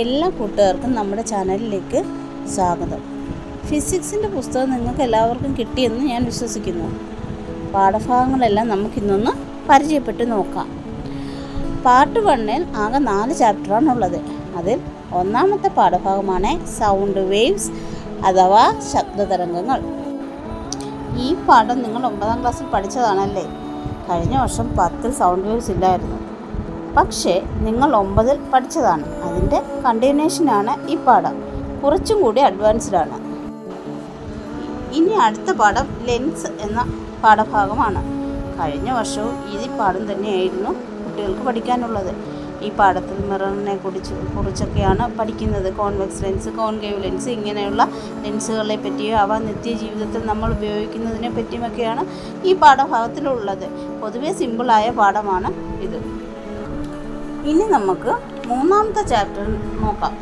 എല്ലാ കൂട്ടുകാർക്കും നമ്മുടെ ചാനലിലേക്ക് സ്വാഗതം. ഫിസിക്സിൻ്റെ പുസ്തകം നിങ്ങൾക്ക് എല്ലാവർക്കും കിട്ടിയെന്ന് ഞാൻ വിശ്വസിക്കുന്നു. പാഠഭാഗങ്ങളെല്ലാം നമുക്കിന്നൊന്ന് പരിചയപ്പെട്ട് നോക്കാം. പാർട്ട് 1-ൽ ആകെ 4 ചാപ്റ്ററാണുള്ളത്. അതിൽ ഒന്നാമത്തെ പാഠഭാഗമാണ് സൗണ്ട് വേവ്സ് അഥവാ ശബ്ദതരംഗങ്ങൾ. ഈ പാഠം നിങ്ങൾ 9ാം ക്ലാസ്സിൽ പഠിച്ചതാണല്ലേ? കഴിഞ്ഞ വർഷം 10ൽ സൗണ്ട് വേവ്സ് ഇല്ലായിരുന്നു. പക്ഷേ നിങ്ങൾ 9ൽ പഠിച്ചതാണ്. അതിൻ്റെ കണ്ടിന്യൂഷനാണ് ഈ പാഠം. കുറച്ചും കൂടി അഡ്വാൻസ്ഡ് ആണ്. ഇനി അടുത്ത പാഠം ലെൻസ് എന്ന പാഠഭാഗമാണ്. കഴിഞ്ഞ വർഷവും ഈ പാഠം തന്നെയായിരുന്നു കുട്ടികൾക്ക് പഠിക്കാനുള്ളത്. ഈ പാഠത്തിൽ മിററിനെ കുറിച്ചൊക്കെയാണ് പഠിക്കുന്നത്. കോൺവെക്സ് ലെൻസ്, കോൺകേവ് ലെൻസ്, ഇങ്ങനെയുള്ള ലെൻസുകളെ പറ്റിയോ അവ നിത്യജീവിതത്തിൽ നമ്മൾ ഉപയോഗിക്കുന്നതിനെ പറ്റിയുമൊക്കെയാണ് ഈ പാഠഭാഗത്തിലുള്ളത്. പൊതുവെ സിമ്പിളായ പാഠമാണ് ഇത്. ഇനി നമുക്ക് 3ാമത്തെ ചാപ്റ്റർ നോക്കാം.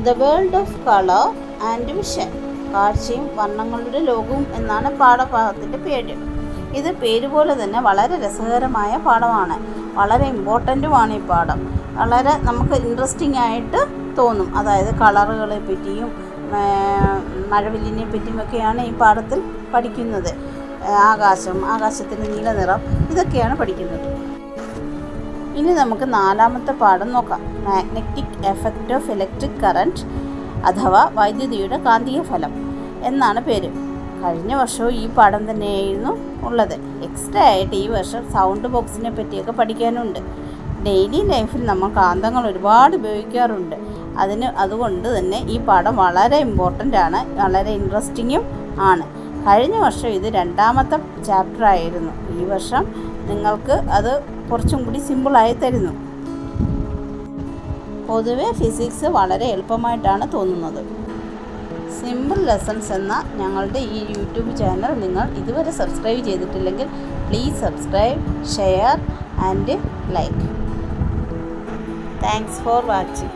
The world of colour and vision, കാഴ്ചയും വർണ്ണങ്ങളുടെ ലോകവും എന്നാണ് പാഠഭാഗത്തിൻ്റെ പേര്. ഇത് പേര് പോലെ തന്നെ വളരെ രസകരമായ പാഠമാണ്. വളരെ ഇമ്പോർട്ടൻറ്റുമാണ് ഈ പാഠം. വളരെ നമുക്ക് ഇൻട്രസ്റ്റിംഗ് ആയിട്ട് തോന്നും. അതായത് കളറുകളെ പറ്റിയും മഴവില്ലിനെ പറ്റിയുമൊക്കെയാണ് ഈ പാഠത്തിൽ പഠിക്കുന്നത്. ആകാശത്തിൻ്റെ നീല നിറം, ഇതൊക്കെയാണ് പഠിക്കുന്നത്. ഇനി നമുക്ക് 4ാമത്തെ പാഠം നോക്കാം. Magnetic effect of electric current അഥവാ വൈദ്യുതിയുടെ കാന്തിക ഫലം എന്നാണ് പേര്. കഴിഞ്ഞ വർഷവും ഈ പാഠം തന്നെയായിരുന്നു ഉള്ളത്. എക്സ്ട്രാ ആയിട്ട് ഈ വർഷം സൗണ്ട് ബോക്സിനെ പറ്റിയൊക്കെ പഠിക്കാനുണ്ട്. ഡെയിലി ലൈഫിൽ നമ്മൾ കാന്തങ്ങൾ ഒരുപാട് ഉപയോഗിക്കാറുണ്ട്. അതുകൊണ്ട് തന്നെ ഈ പാഠം വളരെ ഇമ്പോർട്ടൻ്റ് ആണ്, വളരെ ഇൻട്രസ്റ്റിങ്ങും ആണ്. കഴിഞ്ഞ വർഷം ഇത് 2ാമത്തെ ചാപ്റ്റർ ആയിരുന്നു. ഈ വർഷം നിങ്ങൾക്ക് അത് കുറച്ചും കൂടി സിമ്പിളായി തരുന്നു. പൊതുവെ ഫിസിക്സ് വളരെ എളുപ്പമായിട്ടാണ് തോന്നുന്നത്. സിമ്പിൾ ലെസൺസ് എന്ന ഞങ്ങളുടെ ഈ യൂട്യൂബ് ചാനൽ നിങ്ങൾ ഇതുവരെ സബ്സ്ക്രൈബ് ചെയ്തിട്ടില്ലെങ്കിൽ please subscribe, share and like. Thanks for watching.